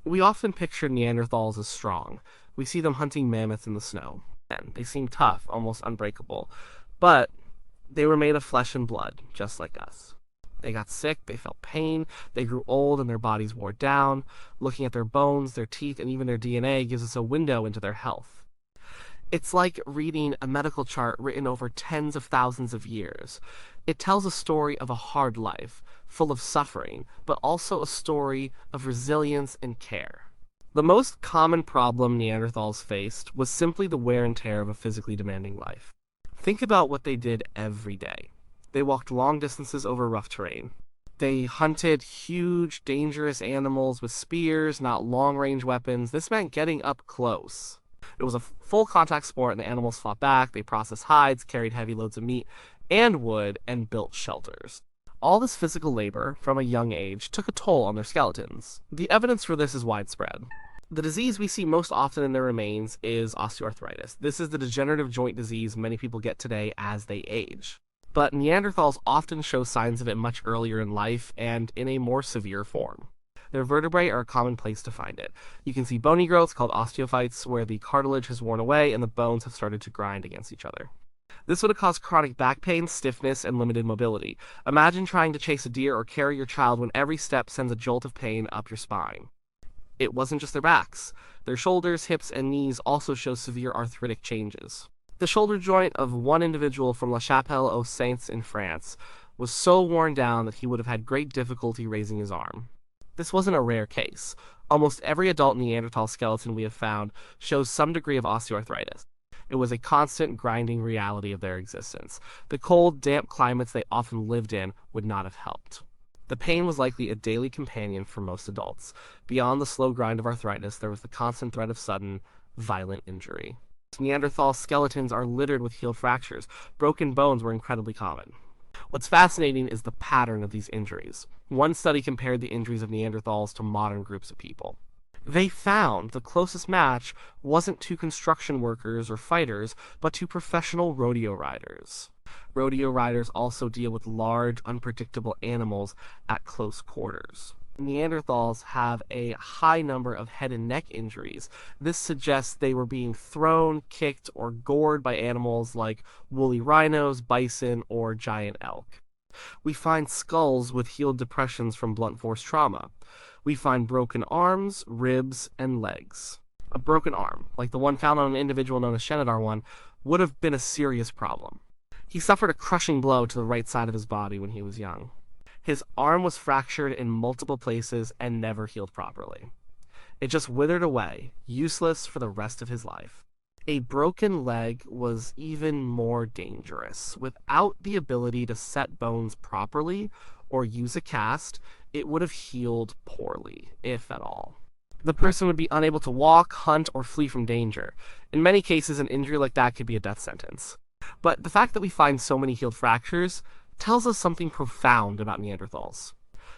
We often picture Neanderthals as strong. We see them hunting mammoths in the snow. And they seem tough, almost unbreakable. But they were made of flesh and blood, just like us. They got sick, they felt pain, they grew old, and their bodies wore down. Looking at their bones, their teeth, and even their DNA gives us a window into their health. It's like reading a medical chart written over tens of thousands of years. It tells a story of a hard life, full of suffering, but also a story of resilience and care. The most common problem Neanderthals faced was simply the wear and tear of a physically demanding life. Think about what they did every day. They walked long distances over rough terrain. They hunted huge, dangerous animals with spears, not long-range weapons. This meant getting up close. It was a full contact sport, and the animals fought back. They processed hides, carried heavy loads of meat and wood, and built shelters. All this physical labor, from a young age, took a toll on their skeletons. The evidence for this is widespread. The disease we see most often in their remains is osteoarthritis. This is the degenerative joint disease many people get today as they age. But Neanderthals often show signs of it much earlier in life and in a more severe form. Their vertebrae are a common place to find it. You can see bony growths called osteophytes where the cartilage has worn away and the bones have started to grind against each other. This would have caused chronic back pain, stiffness, and limited mobility. Imagine trying to chase a deer or carry your child when every step sends a jolt of pain up your spine. It wasn't just their backs. Their shoulders, hips, and knees also show severe arthritic changes. The shoulder joint of one individual from La Chapelle aux Saints in France was so worn down that he would have had great difficulty raising his arm. This wasn't a rare case. Almost every adult Neanderthal skeleton we have found shows some degree of osteoarthritis. It was a constant grinding reality of their existence. The cold, damp climates they often lived in would not have helped. The pain was likely a daily companion for most adults. Beyond the slow grind of arthritis, there was the constant threat of sudden, violent injury. Neanderthal skeletons are littered with heel fractures. Broken bones were incredibly common. What's fascinating is the pattern of these injuries. One study compared the injuries of Neanderthals to modern groups of people. They found the closest match wasn't to construction workers or fighters, but to professional rodeo riders. Rodeo riders also deal with large, unpredictable animals at close quarters. Neanderthals have a high number of head and neck injuries. This suggests they were being thrown, kicked, or gored by animals like woolly rhinos, bison, or giant elk. We find skulls with healed depressions from blunt force trauma. We find broken arms, ribs, and legs. A broken arm, like the one found on an individual known as Shenadar 1, would have been a serious problem. He suffered a crushing blow to the right side of his body when he was young. His arm was fractured in multiple places and never healed properly. It just withered away, useless for the rest of his life. A broken leg was even more dangerous. Without the ability to set bones properly or use a cast, it would have healed poorly, if at all. The person would be unable to walk, hunt, or flee from danger. In many cases, an injury like that could be a death sentence. But the fact that we find so many healed fractures tells us something profound about Neanderthals.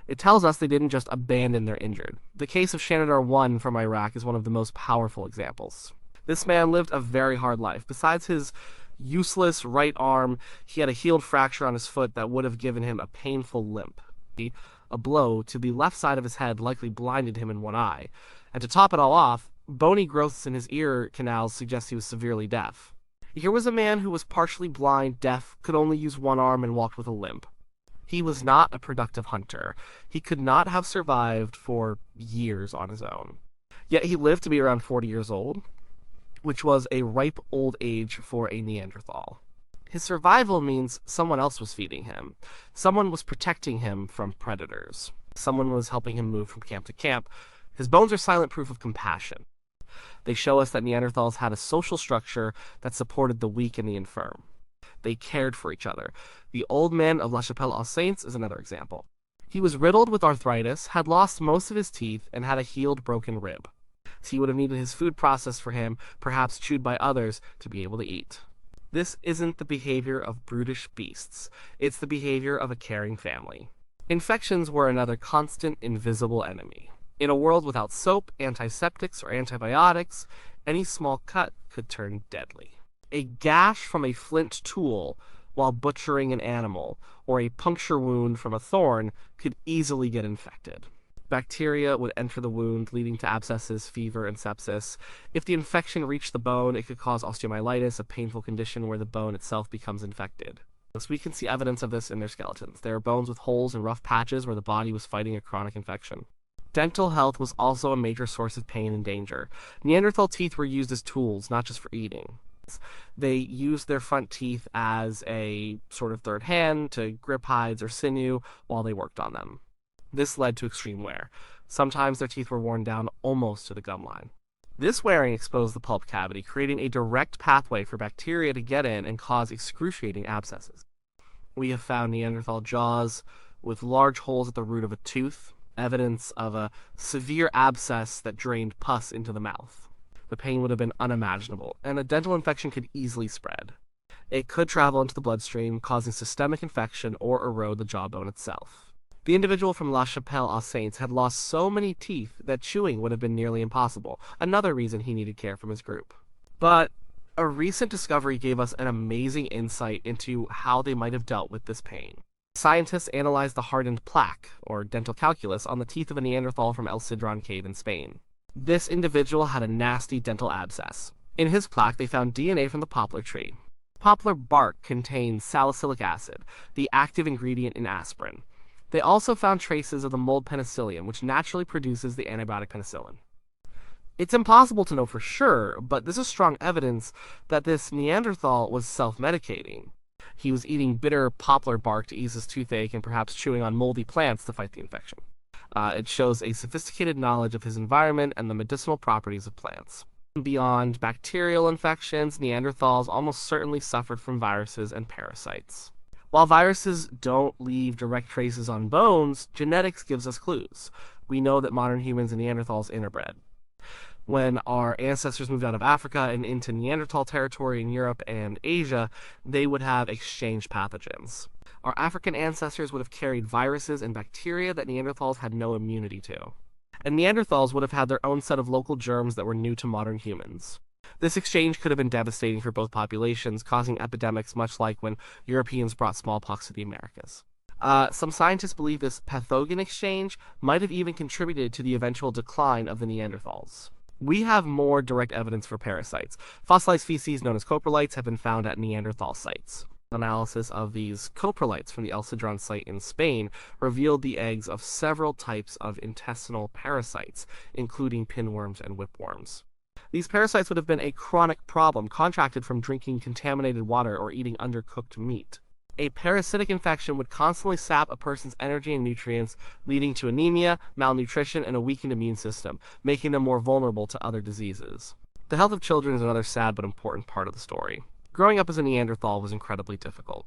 It tells us they didn't just abandon their injured. The case of Shenadar 1 from Iraq is one of the most powerful examples. This man lived a very hard life. Besides his useless right arm, he had a healed fracture on his foot that would have given him a painful limp. A blow to the left side of his head likely blinded him in one eye. And to top it all off, bony growths in his ear canals suggest he was severely deaf. Here was a man who was partially blind, deaf, could only use one arm, and walked with a limp. He was not a productive hunter. He could not have survived for years on his own. Yet he lived to be around 40 years old, which was a ripe old age for a Neanderthal. His survival means someone else was feeding him. Someone was protecting him from predators. Someone was helping him move from camp to camp. His bones are silent proof of compassion. They show us that Neanderthals had a social structure that supported the weak and the infirm. They cared for each other. The old man of La Chapelle aux Saints is another example. He was riddled with arthritis, had lost most of his teeth, and had a healed broken rib. So he would have needed his food processed for him, perhaps chewed by others, to be able to eat. This isn't the behavior of brutish beasts. It's the behavior of a caring family. Infections were another constant, invisible enemy. In a world without soap, antiseptics, or antibiotics, any small cut could turn deadly. A gash from a flint tool while butchering an animal, or a puncture wound from a thorn, could easily get infected. Bacteria would enter the wound, leading to abscesses, fever, and sepsis. If the infection reached the bone, it could cause osteomyelitis, a painful condition where the bone itself becomes infected. So we can see evidence of this in their skeletons. There are bones with holes and rough patches where the body was fighting a chronic infection. Dental health was also a major source of pain and danger. Neanderthal teeth were used as tools, not just for eating. They used their front teeth as a sort of third hand to grip hides or sinew while they worked on them. This led to extreme wear. Sometimes their teeth were worn down almost to the gum line. This wearing exposed the pulp cavity, creating a direct pathway for bacteria to get in and cause excruciating abscesses. We have found Neanderthal jaws with large holes at the root of a tooth, evidence of a severe abscess that drained pus into the mouth. The pain would have been unimaginable, and a dental infection could easily spread. It could travel into the bloodstream, causing systemic infection or erode the jawbone itself. The individual from La Chapelle-aux-Saints had lost so many teeth that chewing would have been nearly impossible, another reason he needed care from his group. But a recent discovery gave us an amazing insight into how they might have dealt with this pain. Scientists analyzed the hardened plaque, or dental calculus, on the teeth of a Neanderthal from El Sidrón cave in Spain. This individual had a nasty dental abscess. In his plaque, they found DNA from the poplar tree. Poplar bark contains salicylic acid, the active ingredient in aspirin. They also found traces of the mold penicillium, which naturally produces the antibiotic penicillin. It's impossible to know for sure, but this is strong evidence that this Neanderthal was self-medicating. He was eating bitter poplar bark to ease his toothache and perhaps chewing on moldy plants to fight the infection. It shows a sophisticated knowledge of his environment and the medicinal properties of plants. Beyond bacterial infections, Neanderthals almost certainly suffered from viruses and parasites. While viruses don't leave direct traces on bones, genetics gives us clues. We know that modern humans and Neanderthals interbred. When our ancestors moved out of Africa and into Neanderthal territory in Europe and Asia, they would have exchanged pathogens. Our African ancestors would have carried viruses and bacteria that Neanderthals had no immunity to. And Neanderthals would have had their own set of local germs that were new to modern humans. This exchange could have been devastating for both populations, causing epidemics much like when Europeans brought smallpox to the Americas. Some scientists believe this pathogen exchange might have even contributed to the eventual decline of the Neanderthals. We have more direct evidence for parasites. Fossilized feces known as coprolites have been found at Neanderthal sites. Analysis of these coprolites from the El Sidrón site in Spain revealed the eggs of several types of intestinal parasites, including pinworms and whipworms. These parasites would have been a chronic problem contracted from drinking contaminated water or eating undercooked meat. A parasitic infection would constantly sap a person's energy and nutrients, leading to anemia, malnutrition, and a weakened immune system, making them more vulnerable to other diseases. The health of children is another sad but important part of the story. Growing up as a Neanderthal was incredibly difficult.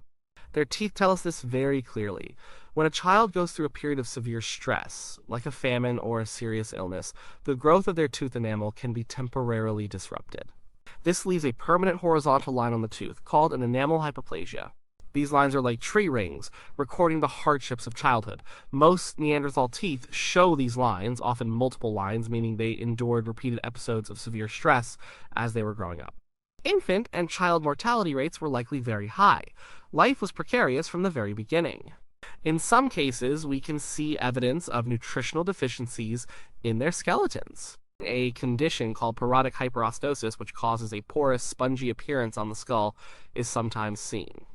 Their teeth tell us this very clearly. When a child goes through a period of severe stress, like a famine or a serious illness, the growth of their tooth enamel can be temporarily disrupted. This leaves a permanent horizontal line on the tooth, called an enamel hypoplasia. These lines are like tree rings, recording the hardships of childhood. Most Neanderthal teeth show these lines, often multiple lines, meaning they endured repeated episodes of severe stress as they were growing up. Infant and child mortality rates were likely very high. Life was precarious from the very beginning. In some cases, we can see evidence of nutritional deficiencies in their skeletons. A condition called porotic hyperostosis, which causes a porous, spongy appearance on the skull, is sometimes seen.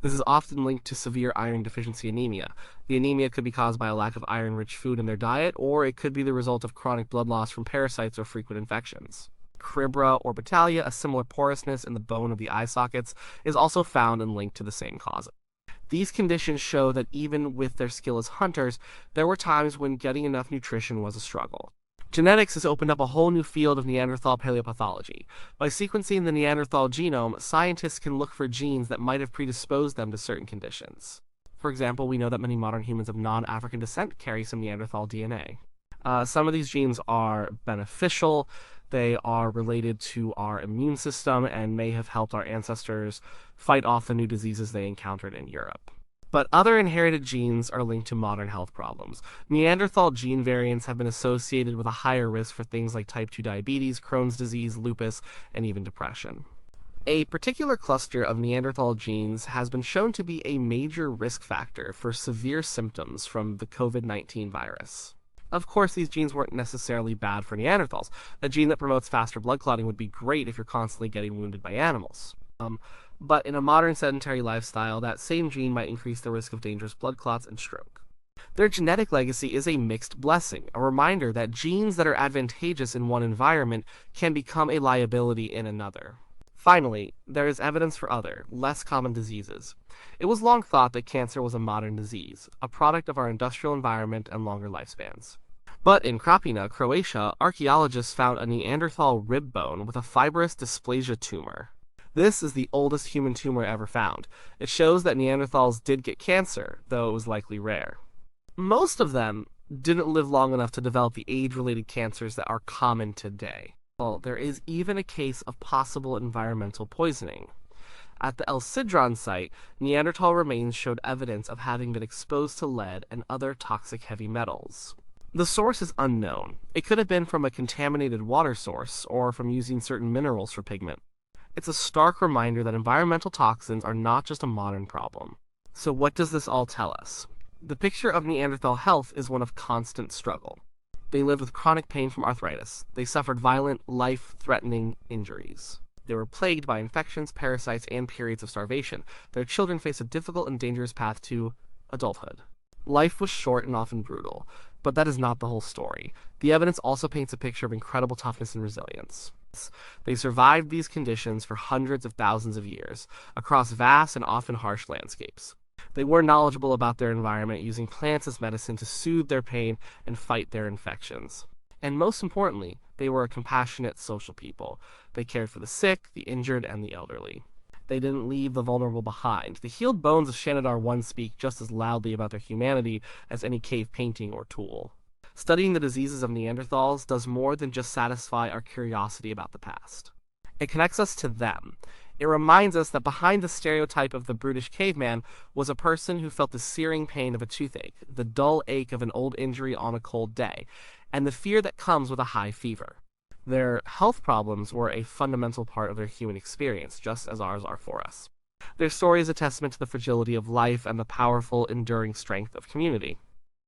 This is often linked to severe iron deficiency anemia. The anemia could be caused by a lack of iron-rich food in their diet, or it could be the result of chronic blood loss from parasites or frequent infections. Cribra orbitalia, a similar porousness in the bone of the eye sockets, is also found and linked to the same cause. These conditions show that even with their skill as hunters, there were times when getting enough nutrition was a struggle. Genetics has opened up a whole new field of Neanderthal paleopathology. By sequencing the Neanderthal genome, scientists can look for genes that might have predisposed them to certain conditions. For example, we know that many modern humans of non-African descent carry some Neanderthal DNA. Some of these genes are beneficial. They are related to our immune system and may have helped our ancestors fight off the new diseases they encountered in Europe. But other inherited genes are linked to modern health problems. Neanderthal gene variants have been associated with a higher risk for things like type 2 diabetes, Crohn's disease, lupus, and even depression. A particular cluster of Neanderthal genes has been shown to be a major risk factor for severe symptoms from the COVID-19 virus. Of course, these genes weren't necessarily bad for Neanderthals. A gene that promotes faster blood clotting would be great if you're constantly getting wounded by animals. But in a modern sedentary lifestyle, that same gene might increase the risk of dangerous blood clots and stroke. Their genetic legacy is a mixed blessing, a reminder that genes that are advantageous in one environment can become a liability in another. Finally, there is evidence for other, less common diseases. It was long thought that cancer was a modern disease, a product of our industrial environment and longer lifespans. But in Krapina, Croatia, archaeologists found a Neanderthal rib bone with a fibrous dysplasia tumor. This is the oldest human tumor ever found. It shows that Neanderthals did get cancer, though it was likely rare. Most of them didn't live long enough to develop the age-related cancers that are common today. Well, there is even a case of possible environmental poisoning. At the El Sidron site, Neanderthal remains showed evidence of having been exposed to lead and other toxic heavy metals. The source is unknown. It could have been from a contaminated water source or from using certain minerals for pigment. It's a stark reminder that environmental toxins are not just a modern problem. So what does this all tell us? The picture of Neanderthal health is one of constant struggle. They lived with chronic pain from arthritis. They suffered violent, life-threatening injuries. They were plagued by infections, parasites, and periods of starvation. Their children faced a difficult and dangerous path to adulthood. Life was short and often brutal, but that is not the whole story. The evidence also paints a picture of incredible toughness and resilience. They survived these conditions for hundreds of thousands of years, across vast and often harsh landscapes. They were knowledgeable about their environment, using plants as medicine to soothe their pain and fight their infections. And most importantly, they were a compassionate social people. They cared for the sick, the injured, and the elderly. They didn't leave the vulnerable behind. The healed bones of Shanidar 1 speak just as loudly about their humanity as any cave painting or tool. Studying the diseases of Neanderthals does more than just satisfy our curiosity about the past. It connects us to them. It reminds us that behind the stereotype of the brutish caveman was a person who felt the searing pain of a toothache, the dull ache of an old injury on a cold day, and the fear that comes with a high fever. Their health problems were a fundamental part of their human experience, just as ours are for us. Their story is a testament to the fragility of life and the powerful, enduring strength of community.